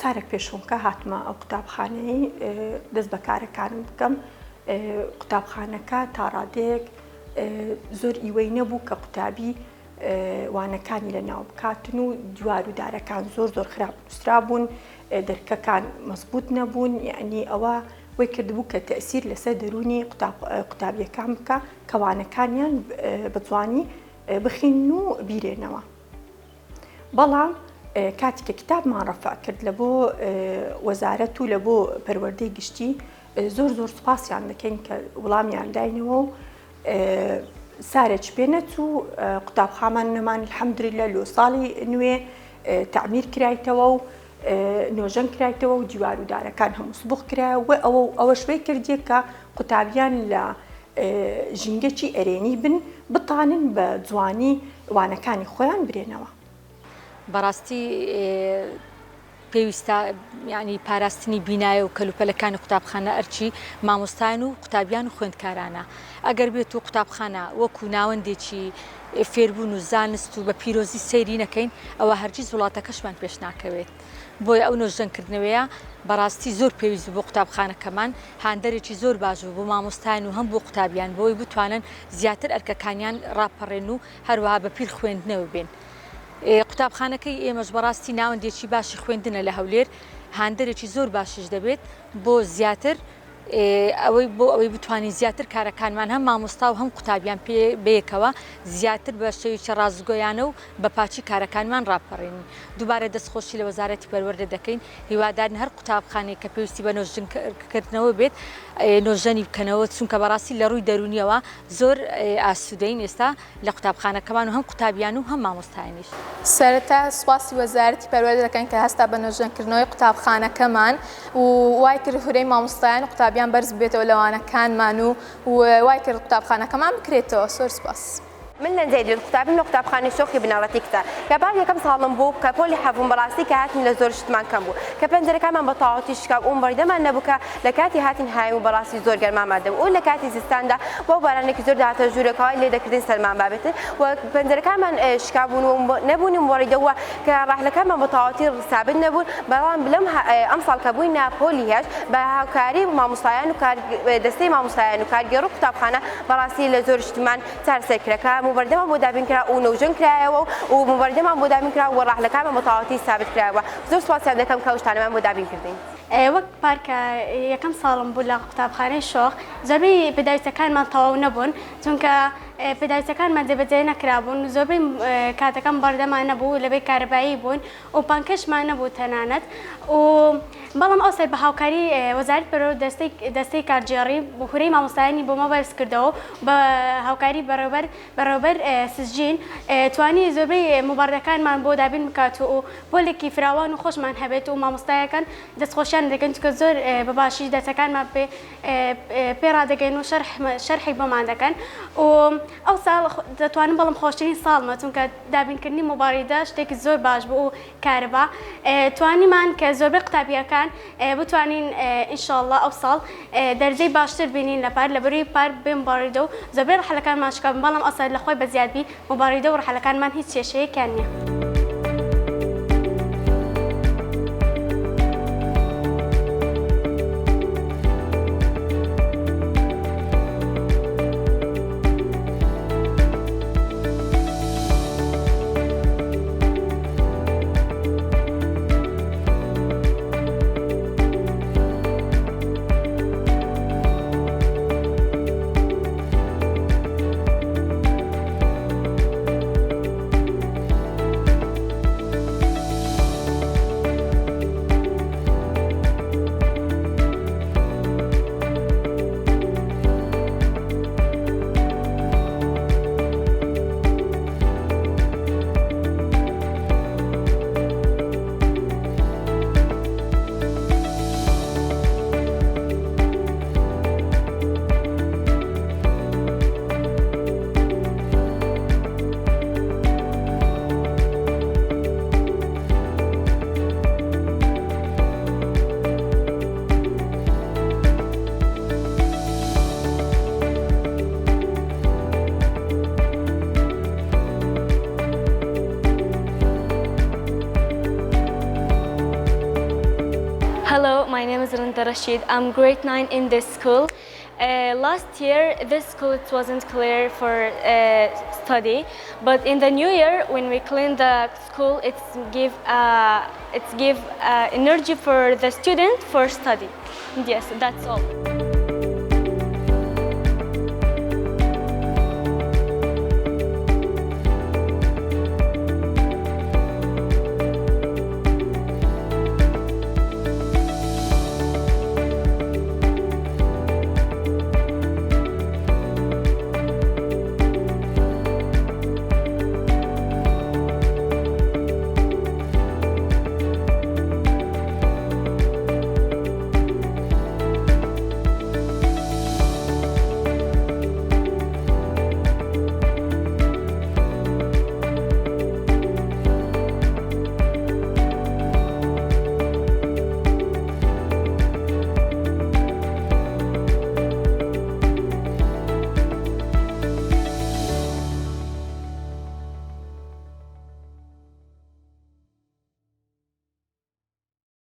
سارێک پێشۆنکە هاتمە ئەو قوتابخانەی دەست بە کارەکانم بکەم. قوتابخانەکە تا ڕادەیەک زۆر ئیوەی نەبوو کە قوتابی وانەکانی لە ناو بکاتن و دیوار و دارەکان زۆر خراپ نووسرا بوون، دەرکەکان مەزبوط نەبوون، یعنی ئەوە وی کردبوو کە تەئسیر لەسەر دەرونی قوتابیەکان بکە کە وانەکانیان بەجوانی بخین و بیرێنەوە. بەڵام کاتێککە کتابمان ڕەفع کرد لە بۆ وەزارەت و لە بۆ پەروەردەی گشتی زۆر سوپاسیان دەکەین کە وڵامیان داینەوە و سارێک پێ نەچوو قوتابخانەمان نەمان الحەمدوللیلا لۆ ساڵی نوێ تعمیر کرایتەوە و نۆژەن کرایتەوە و دیوار و دارەکان هەموو سبوخ کرایەوە. ئەوە شوێ کردێت کە قوتابیان لە ژینگەی ئەرێنی بن بتانن بە جوانی وانەکانی خۆیان برێنەوە. بەڕاستی پێویستە ینی پاراستنی بینایە و کەلوپەلەکانی قوتابخانە ئەرچی مامۆستایان و قوتابیان و خوێندکارانە. ئەگەر بێت و قوتابخانە وەکو ناوەندێکی فێربوون و زانست و بە پیرۆزی سەیری نەکەین ئەوە هەرگیز وڵاتەکەشمان پێش ناکەوێت. بۆیە ئەو نۆژدەنکردنەوەیە بەڕاستی زۆر پێویست بۆ قوتابخانەکەمان هاندەرێکی زۆر باش بوو بۆ مامۆستایان و هەم بۆ قوتابیان بۆی بتوانن زیاتر ئەرکەکانیان ڕاپەڕێن و هەروەها بە پیر خوێندنەوە بێن. قوتابخانەکەی ئێمەش بەڕاستی ناوەندێکی باشی خوێندنە لە هەولێر هاندەرێکی زۆر باشش دەبێت بۆ زیاتر ئەوەی بتوانین زیاتر کارەکانمان هەم مامۆستا و هەم قوتابیان بەیەکەوە زیاتر بە شێوەیەکی ڕازگۆیانە و بە پاچی کارەکانمان ڕاپەڕێن. دووبارە دەستخۆشی لە وەزارەتی پەروەردە دەکەین، هیوادارن هەر قوتابخانەیە کە پێویستی بە نۆژنکردنەوە بێت نۆژەنی بکەنەوە، چونکە بەڕاستی لە ڕووی دەرونیەوە زۆر ئاسوودەین ئێستا لە قوتابخانەکەمان و هەم قوتابیان و هەم مامۆستایانیش. سەرەتا سوپاسی وەزارەتی پەروەردە دەکەین کە هەستا بە نۆژەنکردنەوەی قوتابخانەکەمان و وای کرد هورەی مامۆستایان و قوتابیان بەرز بێتەوە لەوانەکانمان و وای کرد قوتابخانەکەمان بکرێتەوە. زۆر سوپاس. من لەنجێ قوتابیم لە قوتابخانەی شۆخی بنەڕەتی کتە کە بعد یەکەم ساڵم بوو کە پۆلی حەبووم بەڕاستی کە هاتین لە زۆر شتمان کەم بوو کە پەنجەرەکانمان بە تەواوەتی شکا و بەڕیدەمان نەبوو کە لە کاتی هاتین هایم و بەڕاستی زۆر گەرمامان دەبوو و لە کاتی زستاندا بۆ بارانێکی زۆر داهاتە ژوورەکەوای لێ دەکردین سەرمان بابێتن و پەنجەرەکانمان شکا بوون و نەبوونی بەڕیدەوە کە ڕاحلەکانمان بە تەواوەتی ثابت نەبوون. بەڵام لەم ئەم ساڵ کە بووینە پۆلی هێش بە هاوکاری مامۆستایان و دەستەی مامۆستایان و کارگێڕ و قوتابخانە بەڕاستی لە زۆر شتمان چارەسەرکرەکە مبەردەمان بۆ دابین کرا و نۆژن کرایەوە و مبەردەمان بۆ دابین کرا و ڕاحلەکانمان بە تەواوەتی ثابت کرایەوە. زۆر سوپاسیان دەکەم کە ئەو شتانەمان بۆ دابین کردین. وەک پارکە یەکەم ساڵم بوو لە قوتابخانەی شۆخ زۆربەی پێداویستەکانمان تەواو نەبوون چونکە پێداویستەکانمان جێبەجێ نەکرابوون، زۆربەی کاتەکەم بەردەمان نەبوو لەبێ کارەبایی بوون و پانکەشمان نەبوو تەنانەت و بەڵام ئەوسای بە هاوکاری وەزارەتی پەروەردە دەستەی کارجێڕی بۆ هورەی مامۆستایانی بۆ مە بەرز کردەوە بە هاوکاری بەڕێوەبەر سزجین توانی زۆربەی مباردەکانمان بۆ دابین بکات و پۆلێکی فراوان و خۆشمان هەبێت و مامۆستایەکان دەستخۆشیان دەکەن چونکە زۆر بەباشی دەرسەکانمان پێڕادەگەین و شەرحی بۆمان دەکەن و ئەو ساڵ دەتوانم بەڵام خۆشترین ساڵمە چونکە دابینکردنی مۆبایلدا شتێکی زۆر باش بوو و کارەبا توانیمان کە زۆربەی قوتابیەکان بتوانین ئینشاءڵڵا ئەو ساڵ دەرجەی باشتر بینین لە پار لەبەروی پار بێ مۆبایلدە و زۆربەی ڕەحلەکانمان شکاون بەڵام ئەسا لە خۆی بەزیادبی مۆبایلدە و ڕەحلەکانمان هیچ کێشەیەکیان نییە. my name is Randa Rashid. I'm grade 9 in this school. Last year, this school it wasn't clear for study, but in the new year, when we clean the school, it's give energy for the student for study. Yes, that's all.